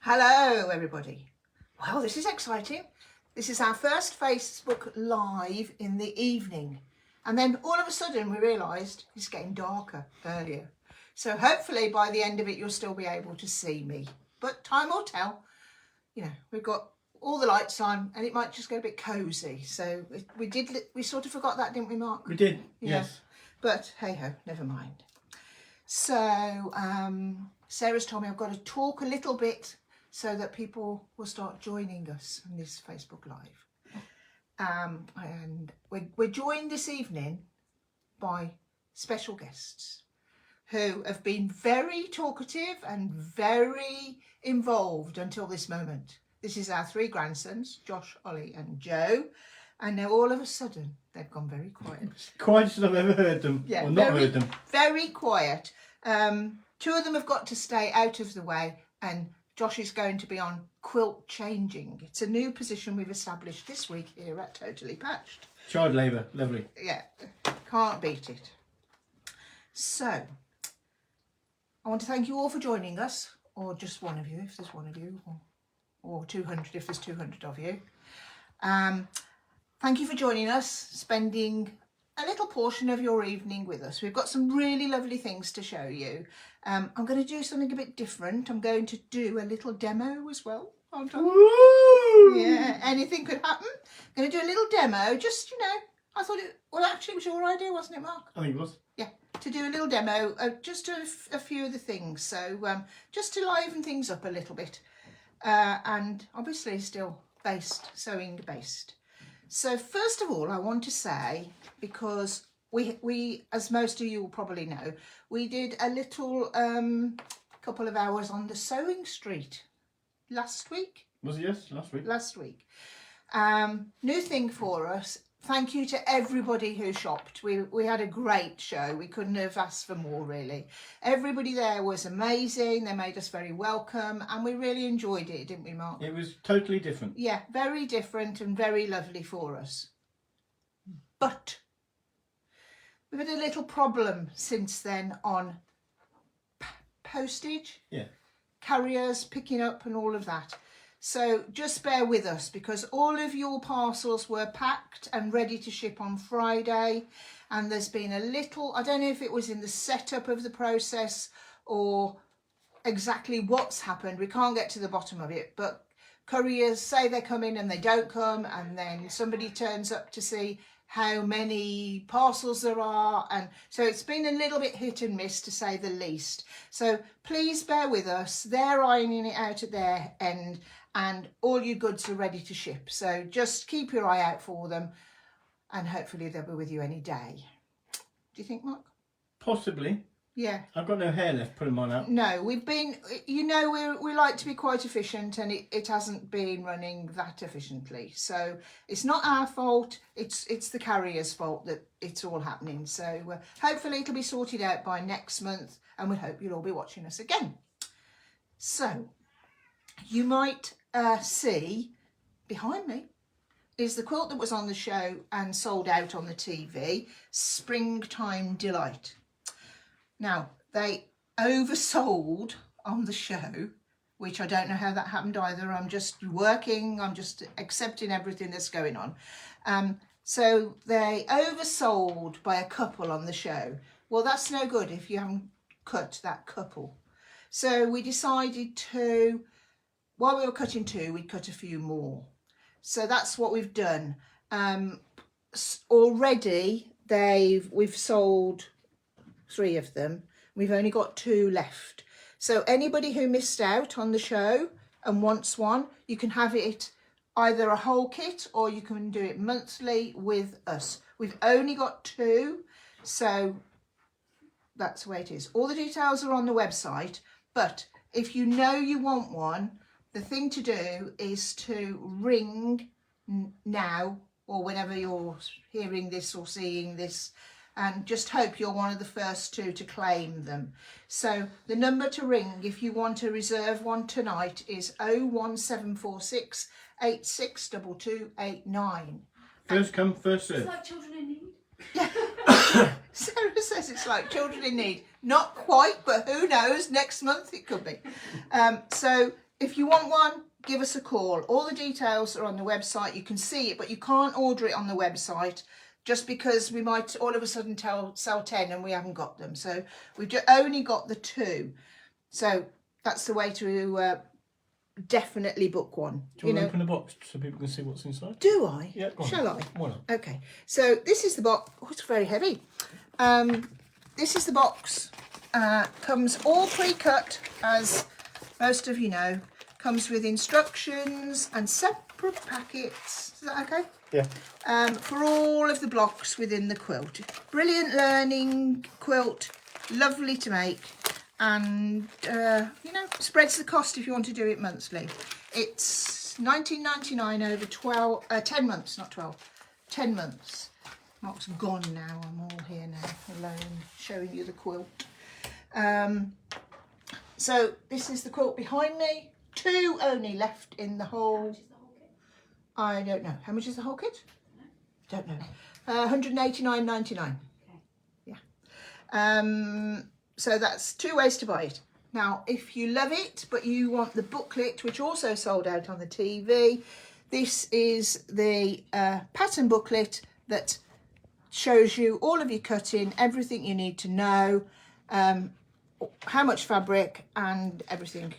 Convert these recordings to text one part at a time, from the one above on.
Hello everybody. Well, this is exciting. This is our first Facebook Live in the evening. And then all of a sudden we realised it's getting darker earlier. So hopefully by the end of it you'll still be able to see me. But time will tell. You know, we've got all the lights on and it might just get a bit cosy. So we sort of forgot that, didn't we, Mark? We did, Yeah. yes. But hey ho, never mind. So Sarah's told me I've got to talk a little bit so that people will start joining us on this Facebook Live. And we're joined this evening by special guests who have been very talkative and very involved until this moment. This is our three grandsons, Josh, Ollie and Joe. And now all of a sudden they've gone very quiet. Quietest I've ever heard them, Yeah, or not heard them. Very quiet. Two of them have got to stay out of the way, and Josh is going to be on quilt changing. It's a new position we've established this week here at Totally Patched. Child labour, lovely. Yeah, can't beat it. So, I want to thank you all for joining us, or just one of you if there's one of you, or 200 if there's 200 of you. Thank you for joining us, spending a little portion of your evening with us. We've got some really lovely things to show you. I'm going to do something a bit different. I'm going to do a little demo as well. Woo! Yeah, anything could happen. I'm going to do a little demo, just, you know, I thought actually it was your idea, wasn't it, Mark? I think it was. Yeah, to do a little demo of just a few of the things. So just to liven things up a little bit. And obviously still sewing based. So first of all, I want to say, because we, as most of you will probably know, we did a little couple of hours on the sewing street last week. Was it, yes? Last week? Last week. New thing for us. Thank you to everybody who shopped. We had a great show. We couldn't have asked for more, really. Everybody there was amazing. They made us very welcome and we really enjoyed it, didn't we, Mark? It was totally different. Yeah, very different and very lovely for us. But we've had a little problem since then on postage, Yeah. carriers picking up and all of that. So just bear with us because all of your parcels were packed and ready to ship on Friday. And there's been a little, I don't know if it was in the setup of the process or exactly what's happened. We can't get to the bottom of it, but couriers say they come in and they don't come. And then somebody turns up to see how many parcels there are. And so it's been a little bit hit and miss, to say the least. So please bear with us. They're ironing it out at their end and all your goods are ready to ship. So just keep your eye out for them and hopefully they'll be with you any day. Do you think, Mark? Possibly. Yeah. I've got no hair left putting mine out. No, we've been, you know, we like to be quite efficient and it hasn't been running that efficiently. So it's not our fault, it's the carrier's fault that it's all happening. So hopefully it'll be sorted out by next month and we hope you'll all be watching us again. So you might see behind me is the quilt that was on the show and sold out on the TV, Springtime Delight. Now, they oversold on the show, which I don't know how that happened either. I'm just working, I'm just accepting everything that's going on. So they oversold by a couple on the show. Well, that's no good if you haven't cut that couple. So we decided to, while we were cutting two, we'd cut a few more. So that's what we've done. Already, we've sold 3 of them. We've only got 2 left. So anybody who missed out on the show and wants one, you can have it either a whole kit or you can do it monthly with us. We've only got 2, so that's the way it is. All the details are on the website, but if you know you want one, the thing to do is to ring now or whenever you're hearing this or seeing this, and just hope you're one of the first 2 to claim them. So the number to ring if you want to reserve one tonight is 01746 862289. First come, first serve. It's like children in need. Sarah says it's like children in need. Not quite, but who knows, next month it could be. So if you want one, give us a call. All the details are on the website. You can see it, but you can't order it on the website just because we might all of a sudden sell 10 and we haven't got them. So we've only got the 2. So that's the way to definitely book one. Do you want to open a box so people can see what's inside? Do I? Yeah, go on. Shall I? Why not? Okay. So this is the box. Oh, it's very heavy. This is the box. Comes all pre-cut, as most of you know. Comes with instructions and separate packets. Is that okay? Yeah. For all of the blocks within the quilt. Brilliant learning quilt, lovely to make, and you know, spreads the cost if you want to do it monthly. It's $19.99 over 10 months, not 12, 10 months. Mark's gone now, I'm all here now, alone, showing you the quilt. So this is the quilt behind me. 2 only left in the whole. I don't know. How much is the whole kit? Don't know. $189.99. Okay. Yeah. So that's 2 ways to buy it. Now, if you love it, but you want the booklet, which also sold out on the TV, this is the pattern booklet that shows you all of your cutting, everything you need to know, how much fabric and everything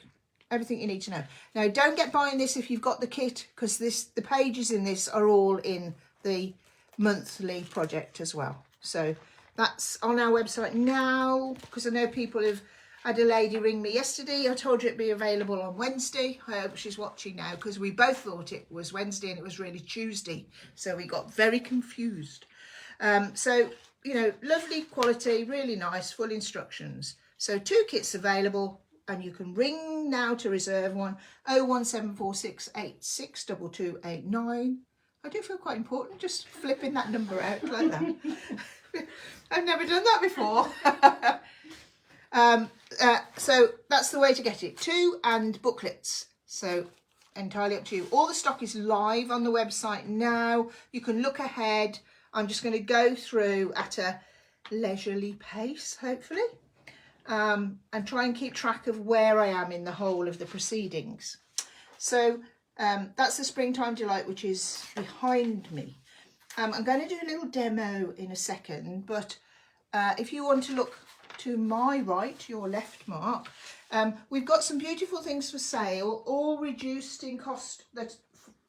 you need to know. Now, don't get buying this if you've got the kit, because the pages in this are all in the monthly project as well. So that's on our website now, because I know people have had a lady ring me yesterday. I told her it'd be available on Wednesday. I hope she's watching now, because we both thought it was Wednesday and it was really Tuesday. So we got very confused. So, you know, lovely quality, really nice, full instructions. So 2 kits available, and you can ring now to reserve one. 01746862289. I do feel quite important just flipping that number out like that. I've never done that before. So that's the way to get it. 2 and booklets. So entirely up to you. All the stock is live on the website now. You can look ahead. I'm just going to go through at a leisurely pace, hopefully. And try and keep track of where I am in the whole of the proceedings. So that's the Springtime Delight, which is behind me. I'm going to do a little demo in a second, but if you want to look to my right, your left, Mark, we've got some beautiful things for sale, all reduced in cost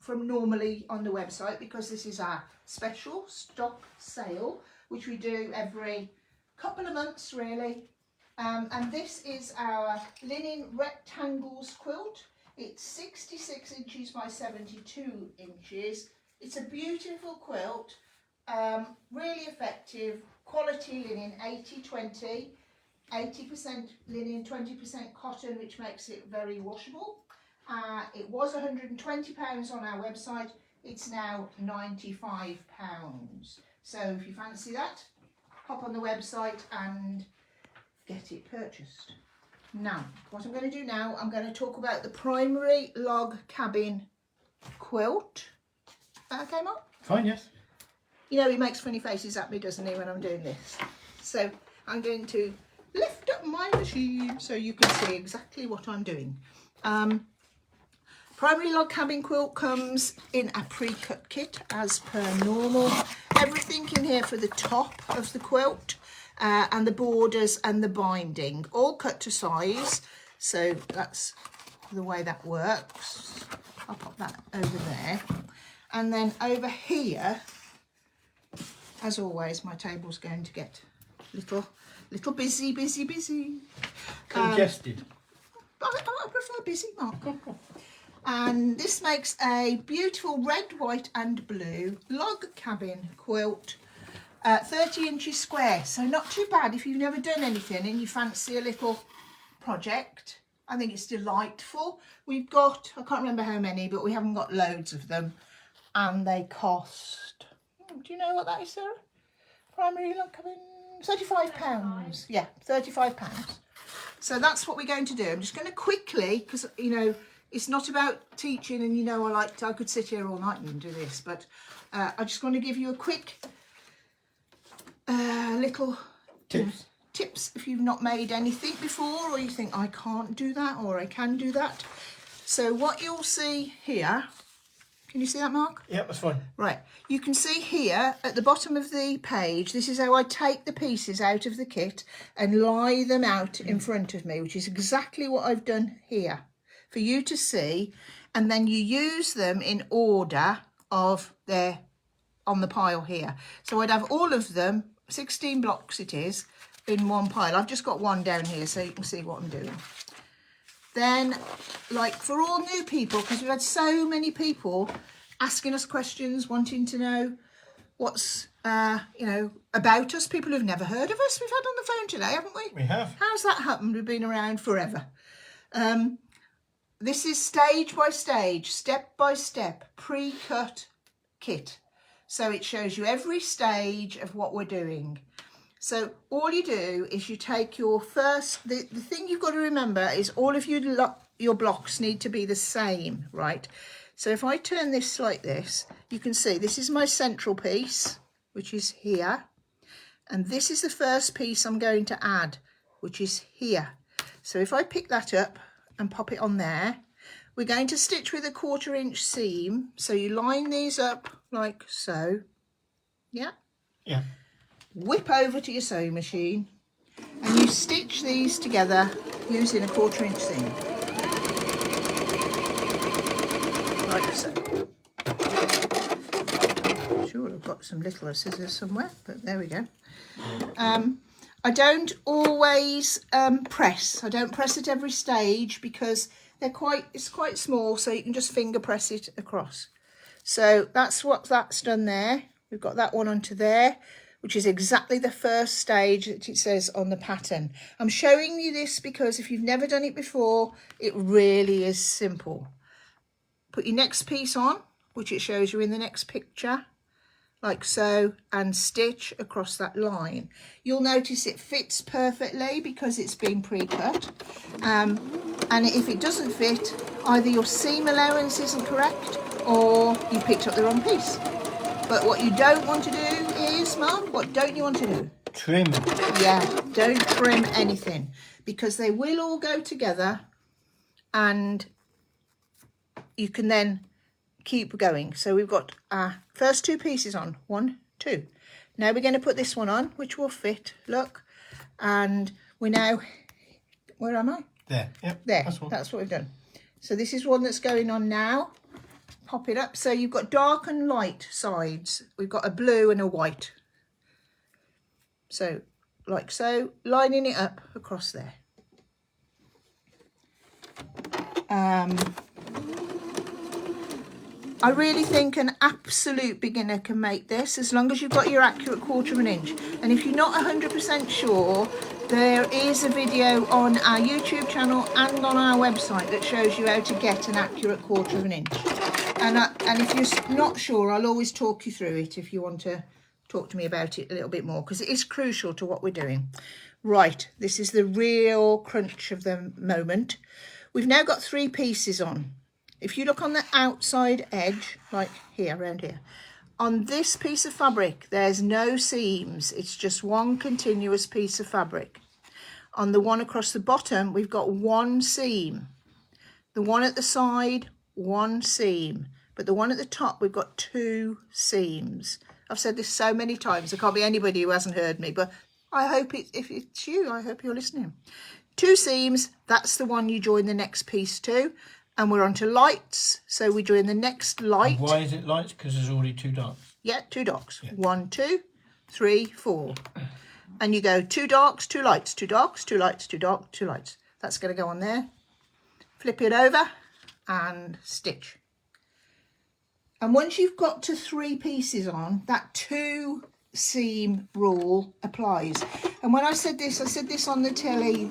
from normally on the website, because this is our special stock sale, which we do every couple of months really. And this is our linen rectangles quilt. It's 66 inches by 72 inches. It's a beautiful quilt, really effective, quality linen, 80-20, 80% linen, 20% cotton, which makes it very washable. It was £120 on our website. It's now £95. So if you fancy that, hop on the website and get it purchased. Now, what I'm going to do now, I'm going to talk about the primary log cabin quilt. Okay, Mark? Fine, yes. You know, he makes funny faces at me, doesn't he, when I'm doing this? So I'm going to lift up my machine so you can see exactly what I'm doing. Primary log cabin quilt comes in a pre-cut kit as per normal. Everything in here for the top of the quilt, and the borders and the binding, all cut to size. So that's the way that works. I'll pop that over there. And then over here, as always, my table's going to get little busy. Congested. I prefer busy, Mark. And this makes a beautiful red, white and blue log cabin quilt, 30 inches square. So not too bad if you've never done anything and you fancy a little project. I think it's delightful. We've got, I can't remember how many, but we haven't got loads of them. And they cost, do you know what that is, Sarah? Primary log cabin, £35. Yeah, £35. So that's what we're going to do. I'm just going to quickly, because, you know, it's not about teaching, and you know I could sit here all night and do this, but I just want to give you a quick little tips if you've not made anything before, or you think I can't do that or I can do that. So what you'll see here, can you see that, Mark? Yeah, that's fine. Right, you can see here at the bottom of the page, this is how I take the pieces out of the kit and lie them out in front of me, which is exactly what I've done here for you to see. And then you use them in order of their on the pile here. So I'd have all of them, 16 blocks it is, in one pile. I've just got one down here so you can see what I'm doing. Then, like for all new people, because we've had so many people asking us questions, wanting to know what's, you know, about us, people who've never heard of us, we've had on the phone today, haven't we? We have. How's that happened? We've been around forever. This is stage by stage, step by step, pre-cut kit. So it shows you every stage of what we're doing. So all you do is you take your first, the thing you've got to remember is all of your blocks need to be the same, right? So if I turn this like this, you can see this is my central piece, which is here. And this is the first piece I'm going to add, which is here. So if I pick that up and pop it on there, we're going to stitch with a 1/4 inch seam. So you line these up like so. Yeah? Yeah. Whip over to your sewing machine and you stitch these together using a 1/4 inch seam. Like so. Sure, I've got some littler scissors somewhere, but there we go. I don't always press. I don't press at every stage because it's quite small, so you can just finger press it across. So that's what that's done there. We've got that one onto there, which is exactly the first stage that it says on the pattern. I'm showing you this because if you've never done it before, it really is simple. Put your next piece on, which it shows you in the next picture, like so, and stitch across that line. You'll notice it fits perfectly because it's been pre-cut. And if it doesn't fit, either your seam allowance isn't correct or you picked up the wrong piece. But what you don't want to do is, Mark, what don't you want to do? Trim. Yeah, don't trim anything because they will all go together and you can then keep going. So we've got our first 2 pieces on, 1, 2. Now we're going to put this one on, which will fit, look. And we're now, where am I? There, yep. There, That's what we've done. So this is one that's going on now. Pop it up. So you've got dark and light sides. We've got a blue and a white. So, like so, lining it up across there. I really think an absolute beginner can make this as long as you've got your accurate 1/4 inch. And if you're not 100% sure, there is a video on our YouTube channel and on our website that shows you how to get an accurate 1/4 inch. And if you're not sure, I'll always talk you through it if you want to talk to me about it a little bit more, because it is crucial to what we're doing. Right, this is the real crunch of the moment. We've now got 3 pieces on. If you look on the outside edge, like here, around here, on this piece of fabric, there's no seams. It's just one continuous piece of fabric. On the one across the bottom, we've got 1 seam. The one at the side, 1 seam. But the one at the top, we've got 2 seams. I've said this so many times, there can't be anybody who hasn't heard me, but I hope if it's you, I hope you're listening. 2 seams, that's the one you join the next piece to. And we're on to lights, so we join the next light. And why is it lights? Because there's already 2 darks. Yeah, 2 darks. Yeah. 1, 2, 3, 4. And you go 2 darks, 2 lights, 2 darks, 2 lights, 2 dark, 2 lights. That's going to go on there. Flip it over and stitch. And once you've got to 3 pieces on, that 2 seam rule applies. And when I said this on the telly,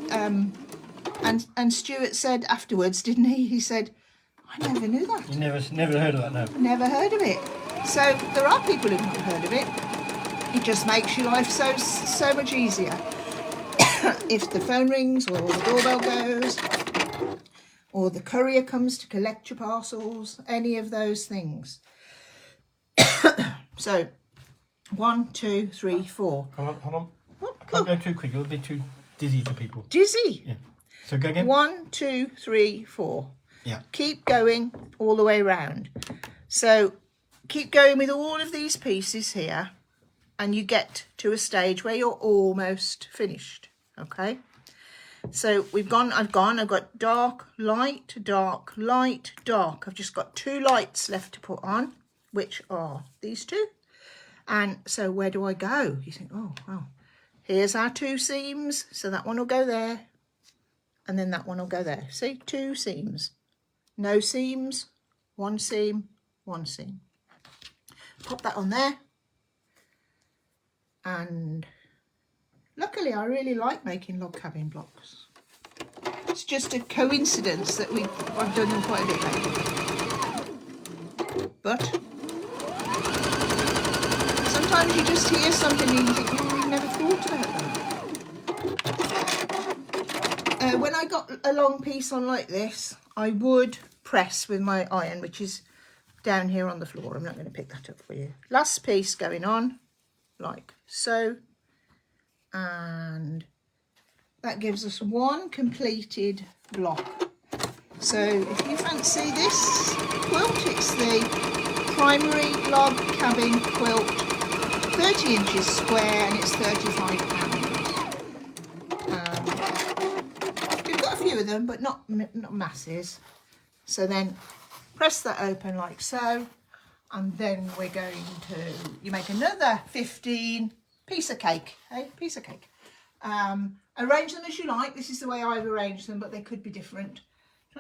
and Stuart said afterwards, didn't he? He said, I never knew that. You never heard of that, no? Never heard of it. So there are people who've not heard of it. It just makes your life so much easier. If the phone rings or the doorbell goes or the courier comes to collect your parcels, any of those things. So 1, 2, 3, 4. Hold on. Oh, Can't go too quick, it'll be too dizzy for people. Dizzy. Yeah. So go again. 1, 2, 3, 4. Yeah. Keep going all the way around. So keep going with all of these pieces here, and you get to a stage where you're almost finished. Okay. So I've got dark, light, dark, light, dark. I've just got 2 lights left to put on, which are these 2. And so where do I go? You think, oh, well, here's our 2 seams. So that one will go there. And then that one will go there. See, 2 seams. No seams, 1 seam, 1 seam. Pop that on there. And luckily, I really like making log cabin blocks. It's just a coincidence that I've done them quite a bit lately. But sometimes you just hear something and you think, oh, I never thought about that. When I got a long piece on like this, I would press with my iron, which is down here on the floor. I'm not going to pick that up for you. Last piece going on, like so. And that gives us 1 completed block. So if you fancy this quilt, it's the primary log cabin quilt, 30 inches square, and it's £35. We've got a few of them, but not masses. So then press that open like so, and then we're going to, you make another 15 piece of cake, piece of cake. Arrange them as you like. This is the way I've arranged them, but they could be different.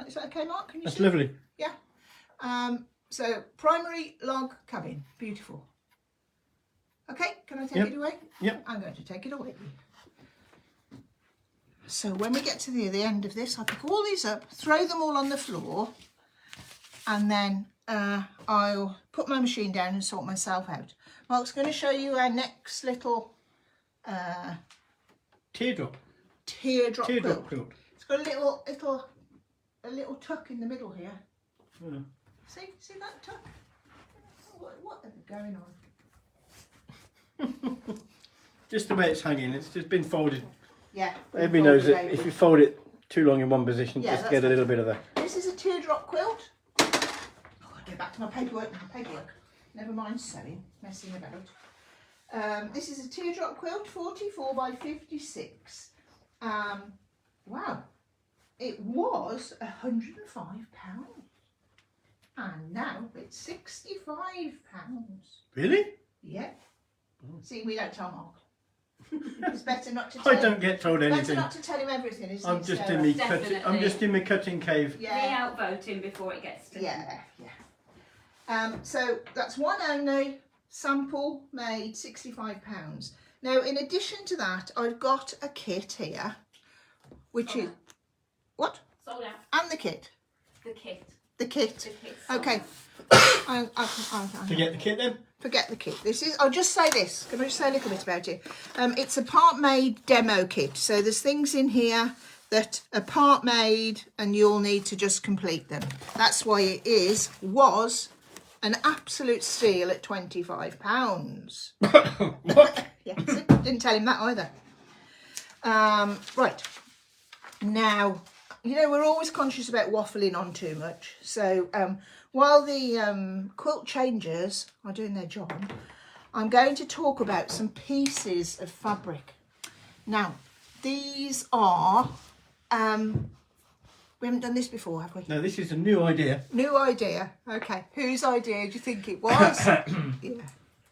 Is that okay, Mark? Can you That's see? lovely. Yeah. So primary log cabin, beautiful. Okay, can I take it away? Yep. I'm going to take it away. So when we get to the end of this, I'll pick all these up, throw them all on the floor, and then I'll put my machine down and sort myself out. Mark's going to show you our next little teardrop quilt. It's got a little tuck in the middle here. Yeah. See that tuck? What is going on? Just the way it's hanging, it's just been folded. Yeah. Everybody knows that if you fold it too long in one position, just get a little bit of that. This is a teardrop quilt. Oh, I'll go back to my paperwork now. Never mind sewing, messing about. This is a teardrop quilt, 44 by 56. Wow, it was £105, and now it's £65. Really? Yeah. Oh. See, we don't tell Mark. It's better not to tell I don't get told anything. Better not to tell him everything, isn't I'm it? just Sarah? I'm just in my cutting cave. Yeah. We outvote him before it gets to him. Yeah. So that's one only, sample made, £65. Now, in addition to that, I've got a kit here, which is what? Sold out. And the kit. The kit. The kit. Okay. Forget the kit then. Forget the kit. This is. I'll just say this. Can I just say a little bit about it? It's a part-made demo kit. So there's things in here that are part-made, and you'll need to just complete them. That's why it was an absolute steal at £25. What? Yeah. See? Didn't tell him that either. Right. Now, you know, we're always conscious about waffling on too much. So while the quilt changers are doing their job, I'm going to talk about some pieces of fabric. Now, these are, we haven't done this before, have we? No, this is a new idea. New idea. Okay. Whose idea do you think it was? Yeah.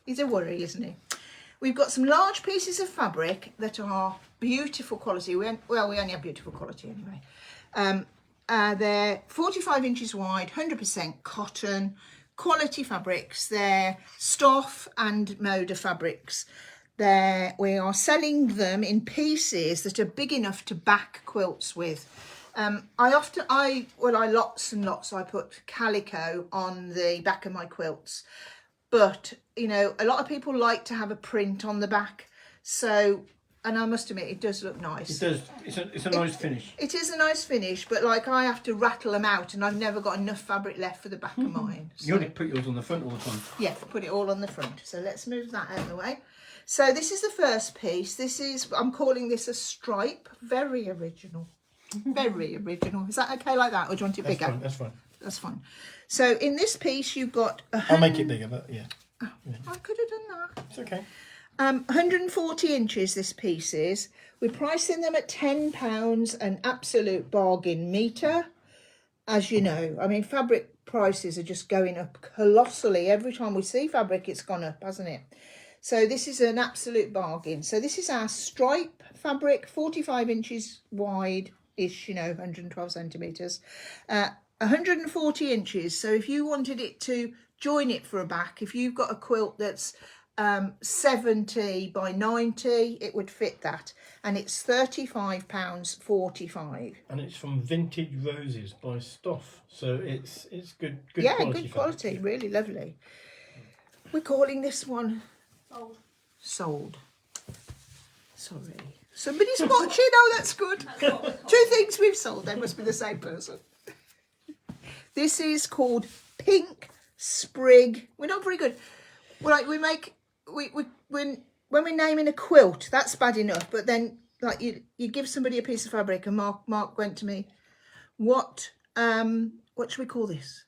He's a worry, isn't he? We've got some large pieces of fabric that are beautiful quality. We only have beautiful quality anyway. They're 45 inches wide, 100% cotton, quality fabrics. They're Stoff and Moda fabrics. We are selling them in pieces that are big enough to back quilts with. I lots and lots, I put calico on the back of my quilts. But, you know, a lot of people like to have a print on the back. So, and I must admit, it does look nice. It does. It's a nice finish. It is a nice finish, but like I have to rattle them out, and I've never got enough fabric left for the back of mine. So. You only put yours on the front all the time. Yeah, put it all on the front. So let's move that out of the way. So this is the first piece. I'm calling this a stripe. Very original. Very original. Is that okay like that, or do you want it bigger? Fine, that's fine. That's fine. So in this piece, you've got. I'll make it bigger, but yeah. I could have done that. It's okay. 140 inches this piece is. We're pricing them at £10, an absolute bargain metre. As you know, I mean, fabric prices are just going up colossally. Every time we see fabric, it's gone up, hasn't it? So this is an absolute bargain. So this is our stripe fabric, 45 inches wide-ish, you know, 112 centimetres. 140 inches. So if you wanted it to join it for a back, if you've got a quilt that's 70 by 90, it would fit that, and it's £35.45. And it's from Vintage Roses by Stoff, so it's good Yeah, quality. good quality, fabric. Really lovely. We're calling this one sold. Sorry, somebody's watching. Oh, that's good. Two things we've sold. They must be the same person. This is called Pink Sprig. We're not very good. Like we when we're naming a quilt, that's bad enough. But then, like you give somebody a piece of fabric, and Mark went to me, what should we call this?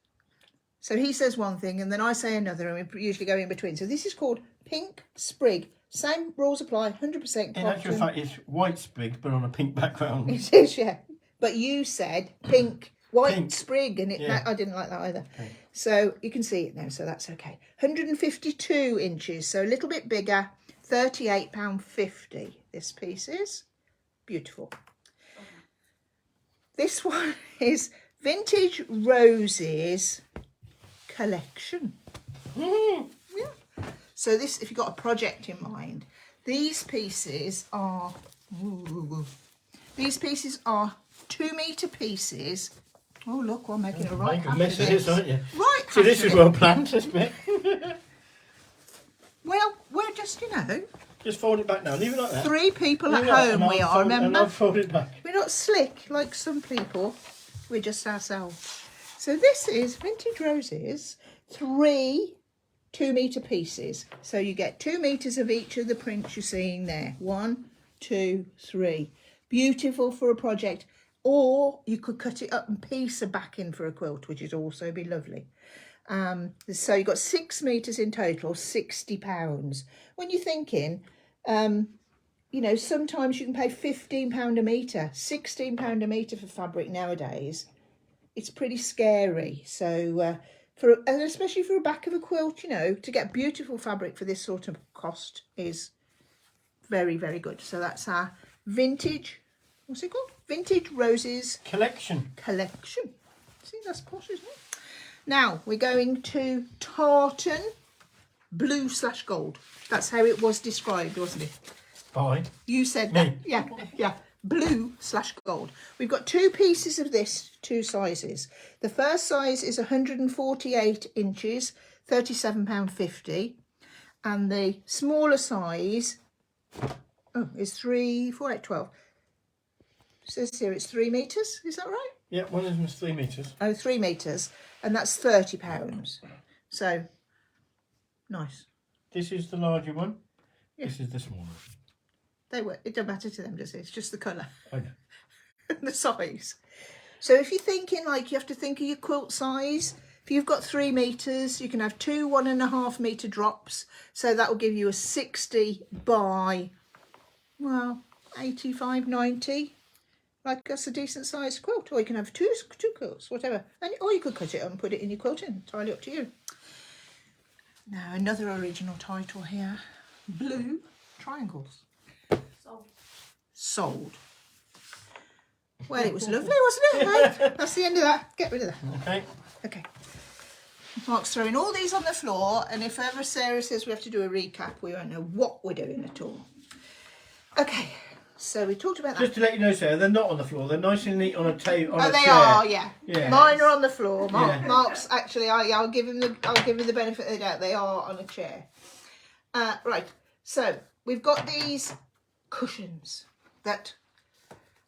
So he says one thing, and then I say another, and we usually go in between. So this is called Pink Sprig. Same rules apply. 100% cotton. In actual fact, it's white sprig, but on a pink background. It is, yeah. But you said white sprig, and I didn't like that either. Okay. So you can see it now, so that's okay. 152 inches, so a little bit bigger, £38.50 this piece is. Beautiful. This one is Vintage Roses collection. Yeah. So this, if you've got a project in mind, these pieces are 2-metre pieces. Oh look, we're making a right mess of this, aren't you? Right. So this is well planned, this bit. Well, we're just, you know. Just fold it back now. Leave it like that. 3 people at home we are, remember? And I'll fold it back. We're not slick like some people. We're just ourselves. So this is Vintage Roses, 3 2-metre pieces. So you get 2 metres of each of the prints you're seeing there. 1, 2, 3. Beautiful for a project. Or you could cut it up and piece a backing for a quilt, which would also be lovely. So you've got 6 metres in total, £60. When you're thinking, you know, sometimes you can pay £15 a metre, £16 a metre for fabric nowadays. It's pretty scary. So and especially for a back of a quilt, you know, to get beautiful fabric for this sort of cost is very, very good. So that's our vintage, what's it called? Vintage Roses collection. See, that's posh, isn't it? Now we're going to tartan blue/gold. That's how it was described, wasn't it? By you said that. Yeah. Blue/gold. We've got 2 pieces of this, 2 sizes. The first size is 148 inches, £37.50, and the smaller size is 3, 4, 8, 12. It says here it's 3 metres. Is that right? Yeah, one of them is 3 metres. Oh, 3 metres, and that's £30. So nice. This is the larger one. Yeah. This is the smaller. It don't matter to them, does it? It's just the colour. I know. And the size. So if you're thinking, like, you have to think of your quilt size. If you've got 3 metres, you can have 2 1.5 metre drops. So that will give you a 60 by, well, 85, 90. Like, that's a decent sized quilt. Or you can have two quilts, whatever. Or you could cut it up and put it in your quilting. Entirely up to you. Now, another original title here. Blue Triangles. Sold. Well, it was lovely, wasn't it? Right? That's the end of that. Get rid of that. Okay. Mark's throwing all these on the floor, and if ever Sarah says we have to do a recap, we won't know what we're doing at all. Okay, so we talked about that. Just to let you know, Sarah, they're not on the floor. They're nice and neat on a table. Oh, they are, yeah. Yeah. Mine are on the floor. Mark's actually. I'll give him the benefit of the doubt. They are on a chair. Right. So we've got these cushions that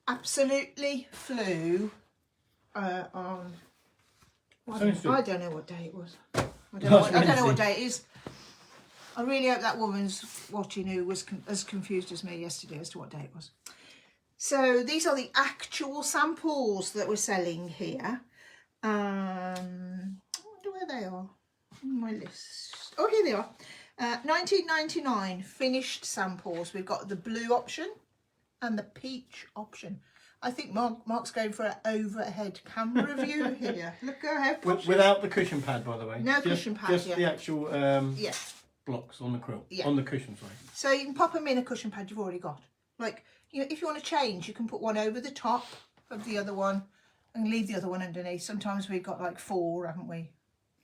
absolutely flew on. I don't know what day it was. I don't know what day it is. I really hope that woman's watching who was as confused as me yesterday as to what day it was. So these are the actual samples that we're selling here. I wonder where they are on my list. Oh, here they are. 19.99 finished samples. We've got the blue option and the peach option. I think Mark's going for an overhead camera view here. Look how posh. Without the cushion pad, by the way. No cushion pad, Just the actual blocks on the quilt. Yeah. On the cushion, sorry. So you can pop them in a cushion pad you've already got. Like, you know, if you want to change, you can put one over the top of the other one and leave the other one underneath. Sometimes we've got like 4, haven't we?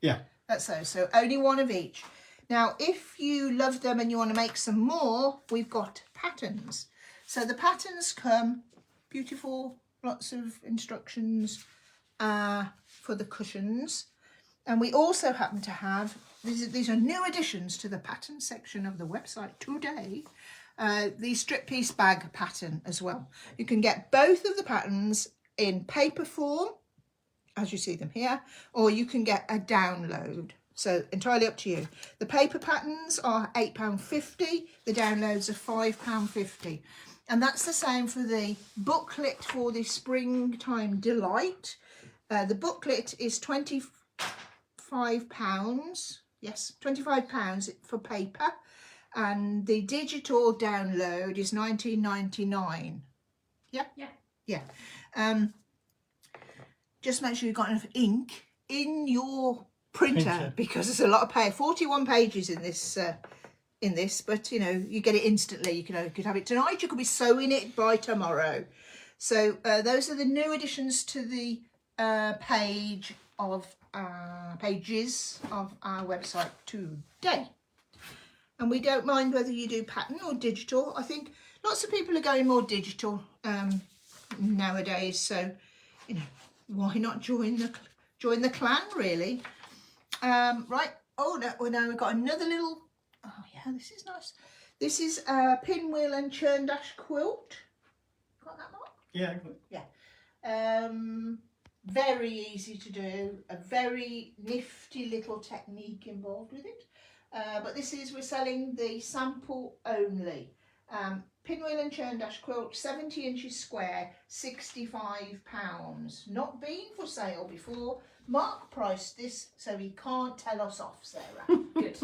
Yeah. That's so only one of each. Now, if you love them and you want to make some more, we've got patterns. So the patterns come beautiful, lots of instructions for the cushions. And we also happen to have, these are new additions to the pattern section of the website today, the strip piece bag pattern as well. You can get both of the patterns in paper form, as you see them here, or you can get a download. So entirely up to you. The paper patterns are £8.50, the downloads are £5.50. And that's the same for the booklet for the Springtime Delight. The booklet is £25. Yes, £25 for paper. And the digital download is £19.99. Yeah? Yeah. Just make sure you've got enough ink in your printer because there's a lot of 41 pages in this but you know, you get it instantly. You could have it tonight, you could be sewing it by tomorrow. So those are the new additions to the pages of our website today. And we don't mind whether you do pattern or digital. I think lots of people are going more digital nowadays, so you know, why not join the clan, really? Right. Oh no, we've got another little. Oh yeah, this is nice. This is a Pinwheel and churn quilt. Got that, Mark? Yeah. Yeah. Very easy to do. A very nifty little technique involved with it. But we're selling the sample only. Pinwheel and churn quilt, 70 inches square, £65. Not been for sale before. Mark priced this, so he can't tell us off, Sarah. Good.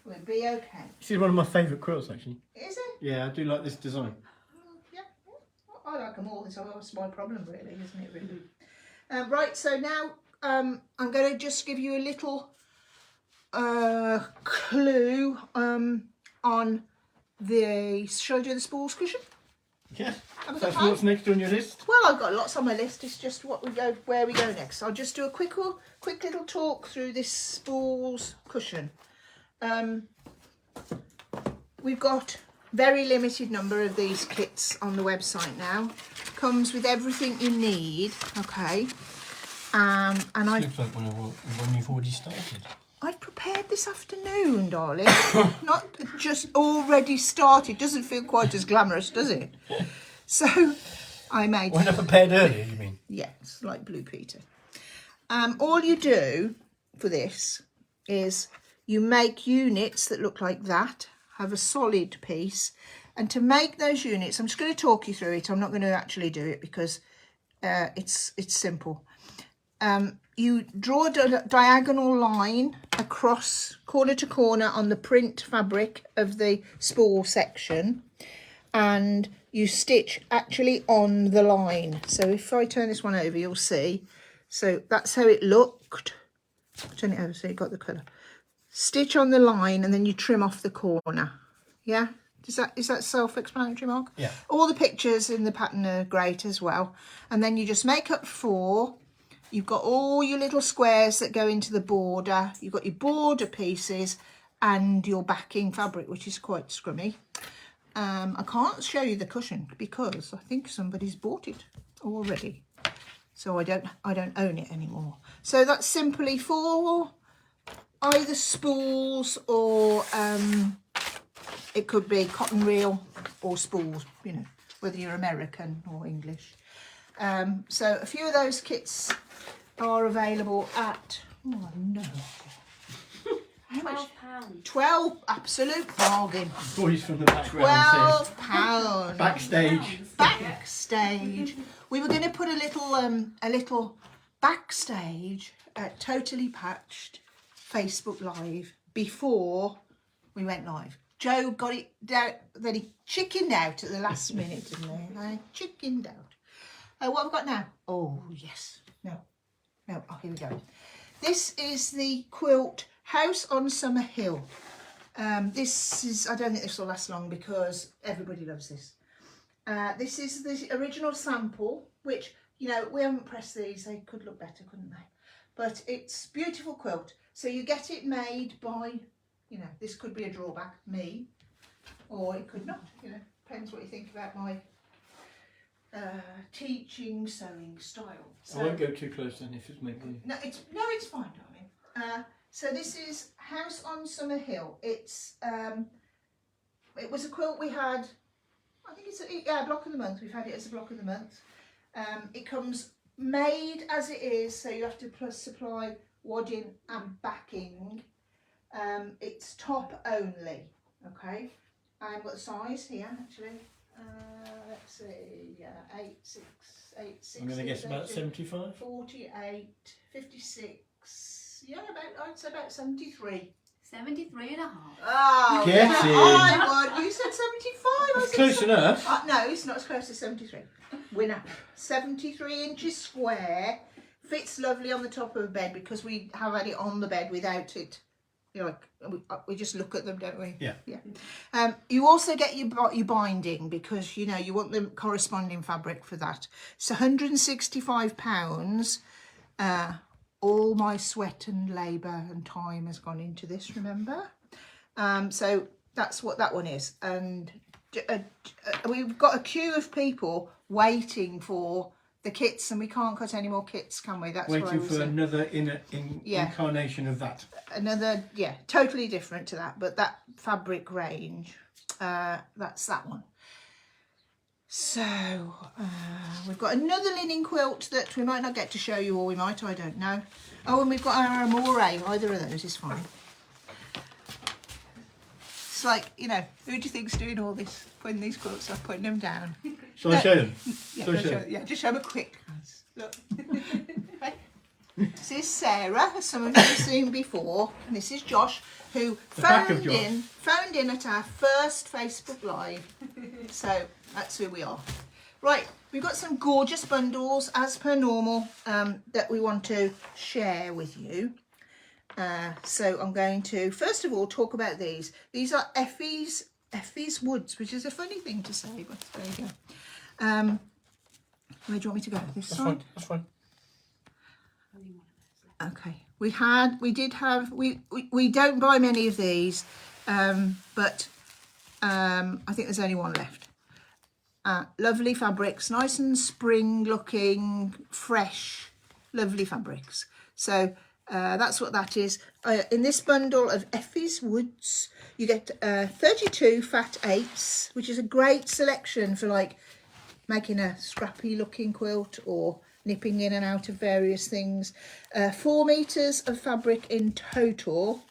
We'll be okay. This is one of my favourite quilts, actually. Is it? Yeah, I do like this design. Yeah. I like them all. That's my problem, really, isn't it, really? Right, so now I'm going to just give you a little clue on the, shall I do the Spools cushion? Yeah. Have I got That's time? what's next on your list. Well, I've got lots on my list. It's just where we go next. I'll just do a quick little talk through this Spools cushion. We've got very limited number of these kits on the website now. Comes with everything you need. Okay. And Looks like when you've already started. I've prepared this afternoon, darling. Not just already started. Doesn't feel quite as glamorous, does it? So I made... When I prepared earlier, you mean? Yes, like Blue Peter. All you do for this is you make units that look like that, have a solid piece. And to make those units, I'm just going to talk you through it. I'm not going to actually do it because it's simple. You draw a diagonal line across corner to corner on the print fabric of the spool section, and you stitch actually on the line. So if I turn this one over, you'll see. So that's how it looked. Turn it over so you've got the colour. Stitch on the line and then you trim off the corner. Yeah? Is that self-explanatory, Mark? Yeah. All the pictures in the pattern are great as well. And then you just make up 4. You've got all your little squares that go into the border. You've got your border pieces and your backing fabric, which is quite scrummy. I can't show you the cushion because I think somebody's bought it already. So I don't own it anymore. So that's simply for either spools or it could be cotton reel or spools, you know, whether you're American or English. So a few of those kits are available at, oh no, how much? £12. 12, absolute bargain. Boys from the background £12. backstage. Backstage. We were going to put a little backstage totally patched Facebook Live before we went live. Joe got it down, then he chickened out at the last minute, didn't he? Chickened out. What have we got now? Oh, yes. No. Oh, here we go. This is the quilt House on Summer Hill. This is, I don't think this will last long because everybody loves this. This is the original sample, which, you know, we haven't pressed these. They could look better, couldn't they? But it's beautiful quilt. So you get it made by, you know, this could be a drawback, me, or it could not, you know, depends what you think about my teaching sewing style. So, I won't go too close then if it's making. No, it's fine, darling. So this is House on Summer Hill. It's it was a quilt we had. I think it's a block of the month. We've had it as a block of the month. It comes made as it is, so you have to supply wadding and backing. It's top only, okay. I've got the size here actually. Let's see, 8, 6. I'm going to guess about 75. 48, 56. Yeah, I'd say about 73. 73 and a half. Oh, Get yeah, in. I would. You said 75. I It's said close enough. no, it's not as close as 73. Winner. 73 inches square. Fits lovely on the top of a bed because we have had it on the bed without it. You know, we just look at them, don't we? Yeah. Yeah. You also get your binding because, you know, you want the corresponding fabric for that. It's £165. All my sweat and labour and time has gone into this, remember? So that's what that one is. And we've got a queue of people waiting for the kits, and we can't cut any more kits, can we? That's Waiting for another incarnation of that. Another, totally different to that, but that fabric range, that's that one. So we've got another linen quilt that we might not get to show you, or we might, I don't know. Oh, and we've got our Amore. Either of those is fine. It's like, you know, who do you think's doing all this, putting these quilts up, putting them down? Shall I show them? Yeah, just show them a quick. Look. This is Sarah, as some of you have seen before, and this is Josh, who phoned in at our first Facebook Live. So that's who we are. Right, we've got some gorgeous bundles, as per normal, that we want to share with you. So I'm going to, first of all, talk about these. These are Effies Woods, which is a funny thing to say, but there you go. Where do you want me to go? This side? That's fine. Okay, we don't buy many of these, but I think there's only one left. Lovely fabrics, nice and spring looking, fresh, lovely fabrics. So that's what that is. In this bundle of Effies Woods, you get 32 fat 8s, which is a great selection for like making a scrappy looking quilt or nipping in and out of various things. 4 meters of fabric in total.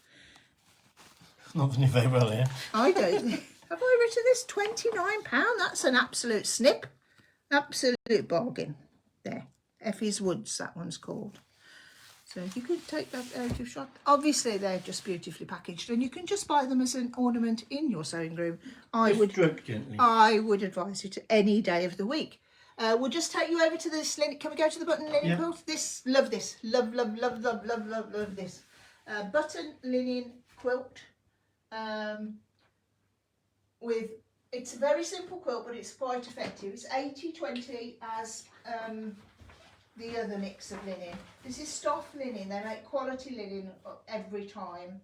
Not doing very well here. I don't. Have I written this? £29. That's an absolute snip. Absolute bargain. There. Effies Woods, that one's called. So if you could take that out of shot. Obviously, they're just beautifully packaged, and you can just buy them as an ornament in your sewing room. I would advise it any day of the week. We'll just take you over to this linen. Can we go to the button linen quilt? Love this. Love this. Button linen quilt. It's a very simple quilt, but it's quite effective. It's 80-20 as the other mix of linen. This is Stoff linen. They make quality linen every time.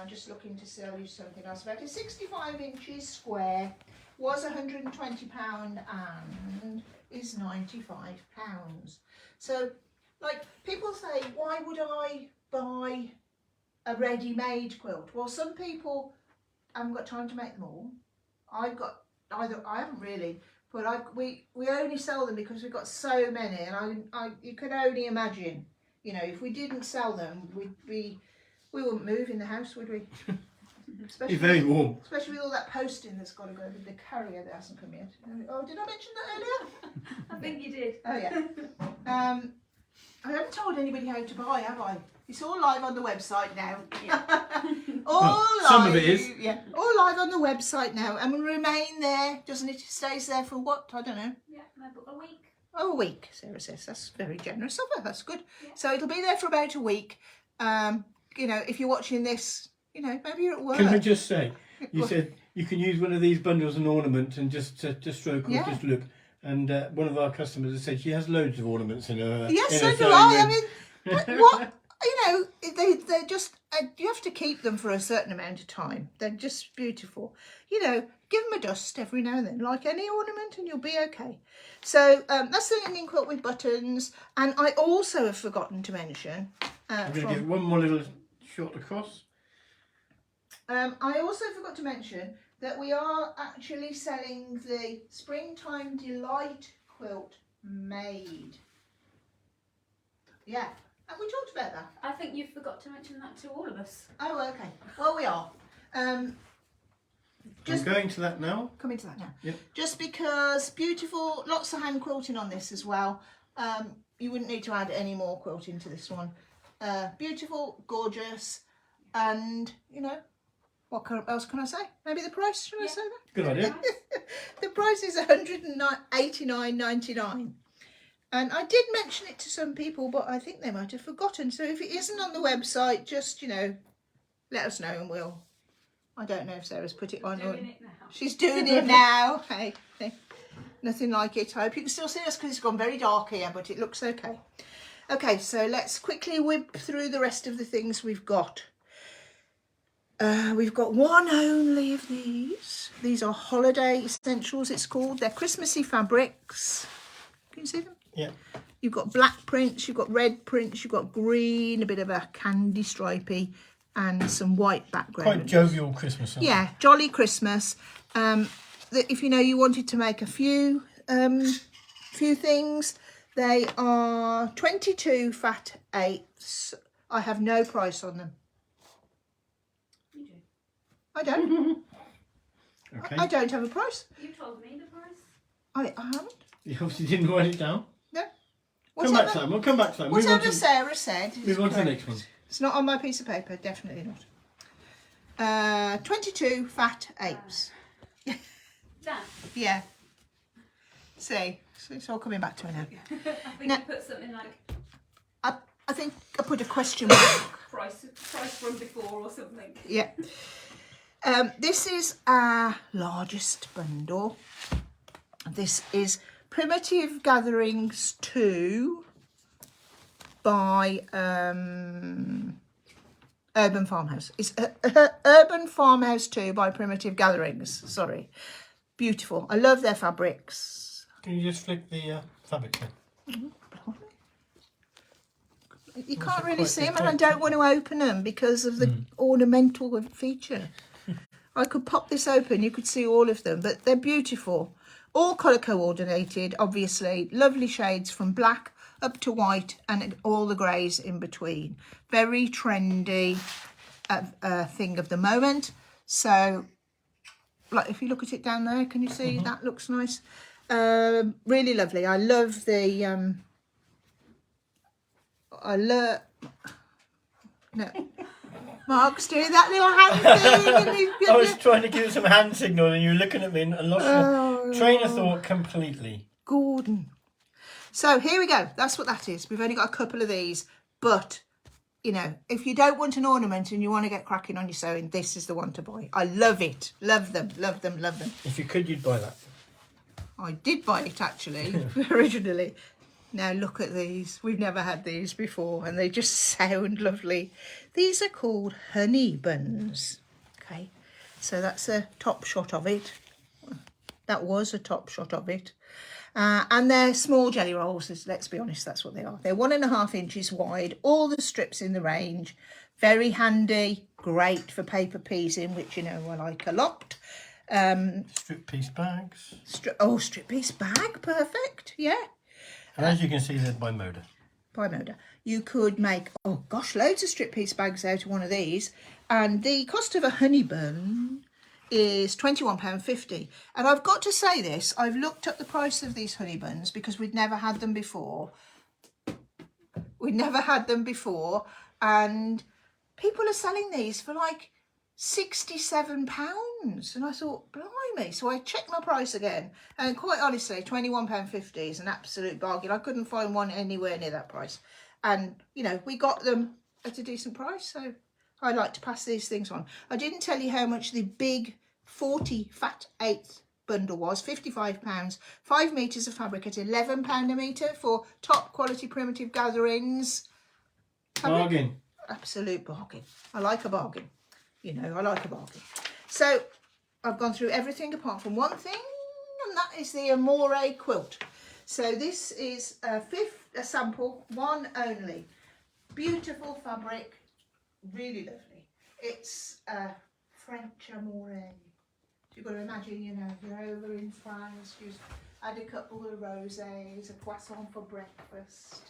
Just looking to sell you something else about it. 65 inches square. Was £120 and is £95. So, like, people say, why would I buy a ready-made quilt? Well, some people haven't got time to make them all. I haven't really, but we only sell them because we've got so many, and you can only imagine, you know, if we didn't sell them, we'd We wouldn't move in the house, would we? It's very warm. Especially with all that posting that's got to go with the carrier that hasn't come yet. Oh, did I mention that earlier? I think you did. Oh yeah. I haven't told anybody how to buy, have I? It's all live on the website now. Yeah. All Well, live. some of it is. Yeah. All live on the website now, and will remain there, doesn't it? It stays there for what? I don't know. Yeah, maybe a week. Oh, a week, Sarah says. That's very generous of her. That's good. Yeah. So it'll be there for about a week. You know, if you're watching this, you know, maybe you're at work. Can I just say, you said you can use one of these bundles as an ornament and just stroke or Yeah. just look. And one of our customers has said she has loads of ornaments in her. Yes, in so her do sewing I. I room. mean, what? You know, they're just, you have to keep them for a certain amount of time. They're just beautiful. You know, give them a dust every now and then, like any ornament, and you'll be okay. So that's the linen quilt with buttons. And I also have forgotten to mention. I'm going to give one more little shot across. I also forgot to mention that we are actually selling the Springtime Delight quilt made. Yeah. Have we talked about that? I think you forgot to mention that to all of us. Oh, okay. Well, we are. Just I'm going to that now. coming to that now. Yep. Just because beautiful, lots of hand quilting on this as well. You wouldn't need to add any more quilting to this one. Beautiful, gorgeous, and you know, what else can I say? Maybe the price. Should I say that? Good idea. The price is $189.99. And I did mention it to some people, but I think they might have forgotten. So if it isn't on the website, just, you know, let us know and we'll... I don't know if Sarah's put it on. Doing it now. She's doing it now. Hey, nothing like it. I hope you can still see us because it's gone very dark here, but it looks okay. Okay, so let's quickly whip through the rest of the things we've got. We've got one only of these. These are holiday essentials, it's called. They're Christmassy fabrics. Can you see them? Yeah. You've got black prints, you've got red prints, you've got green, a bit of a candy stripy, and some white background. Quite jovial Christmas. Yeah, jolly Christmas. If you know you wanted to make a few things, they are 22 fat eighths. I have no price on them. You do. I don't. Okay. I don't have a price. You told me the price. I haven't. You obviously didn't write it down. No. Come back, Sam. We'll come back, Sam. Whatever Sarah said. is Move on to the correct. next one. It's not on my piece of paper, definitely not. 22 fat apes. Dan, Yeah. See, so it's all coming back to me now. I think No. you put something like I think I put a question mark. price from before or something. Yeah. This is our largest bundle. This is Primitive Gatherings 2 by Urban Farmhouse. It's Urban Farmhouse 2 by Primitive Gatherings. Sorry. Beautiful. I love their fabrics. Can you just flick the fabric then? You Well, can't they're really quite- see they're them, and I quite- don't want to open them because of the ornamental feature. I could pop this open, you could see all of them, but they're beautiful. All colour coordinated, obviously. Lovely shades from black up to white and all the greys in between. Very trendy thing of the moment. So, like if you look at it down there, can you see that looks nice? Really lovely. I love the... No. Mark's doing that little hand thing. And he's I was trying to give some hand signal and you were looking at me and lost your train of thought completely. Gordon. So here we go. That's what that is. We've only got a couple of these. But, you know, if you don't want an ornament and you want to get cracking on your sewing, this is the one to buy. I love it. Love them. Love them. Love them. If you could, you'd buy that. I did buy it, actually, originally. Now look at these. We've never had these before and they just sound lovely. These are called honey buns. Okay, so that's a top shot of it. That was a top shot of it. And they're small jelly rolls, let's be honest, that's what they are. They're 1.5 inches wide, all the strips in the range. Very handy, great for paper piecing, which you know I like a lot. Strip piece bags. Strip piece bag, perfect, yeah. And as you can see, they're by Moda. By Moda. you could make, oh gosh, loads of strip piece bags out of one of these. And the cost of a honey bun is £21.50. And I've got to say this, I've looked at the price of these honey buns because we'd never had them before. And people are selling these for like £67. And I thought, blimey. So I checked my price again, and quite honestly, £21.50 is an absolute bargain. I couldn't find one anywhere near that price. And, you know, we got them at a decent price, so I like to pass these things on. I didn't tell you how much the big 40 fat eighth bundle was, £55, 5 metres of fabric at £11 a metre for top quality primitive gatherings. Bargain. Absolute bargain. I like a bargain. You know, I like a bargain. So I've gone through everything apart from one thing, and that is the Amore Quilt. So this is a sample, one only. Beautiful fabric, really lovely. It's French Amore. You've got to imagine, you know, you're over in France, you've had a couple of rosés, a poisson for breakfast,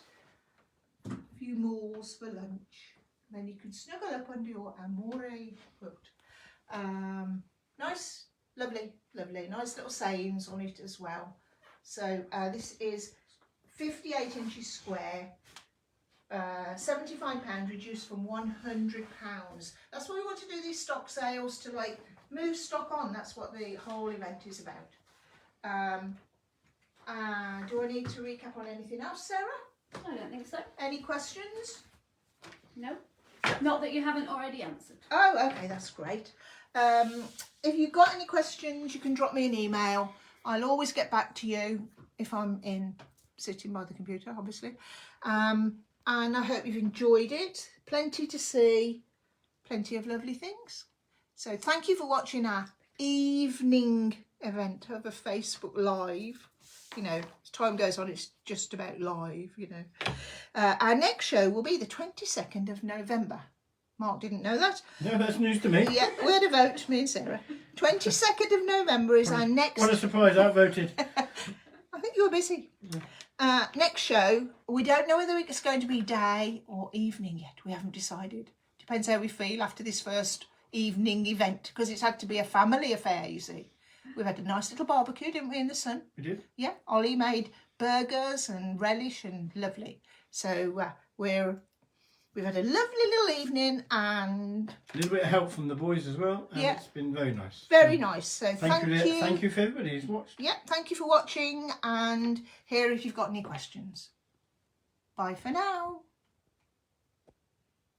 a few moules for lunch. Then you can snuggle up under your Amore Quilt. Nice, lovely, lovely. Nice little sayings on it as well. So this is 58 inches square, £75 reduced from £100. That's why we want to do these stock sales, to like move stock on. That's what the whole event is about. Do I need to recap on anything else, Sarah? I don't think so. Any questions? No. Not that you haven't already answered. Oh, okay, that's great. If you've got any questions, you can drop me an email. I'll always get back to you if I'm sitting by the computer, obviously. And I hope you've enjoyed it. Plenty to see, plenty of lovely things. So thank you for watching our evening event of a Facebook Live. You know, as time goes on, it's just about live, you know. Our next show will be the 22nd of November. Mark didn't know that. No, that's news to me. Yeah, we had a vote, me and Sarah. 22nd of November is our next... What a surprise, I voted. I think you were busy. Next show, we don't know whether it's going to be day or evening yet. We haven't decided. Depends how we feel after this first evening event, because it's had to be a family affair, you see. We've had a nice little barbecue, didn't we, in the sun? We did. Yeah, Ollie made burgers and relish and lovely. So we've had a lovely little evening and... A little bit of help from the boys as well. And yeah. It's been very nice. Very nice. So thank you. Thank you for everybody who's watched. Yeah, thank you for watching, and here if you've got any questions. Bye for now.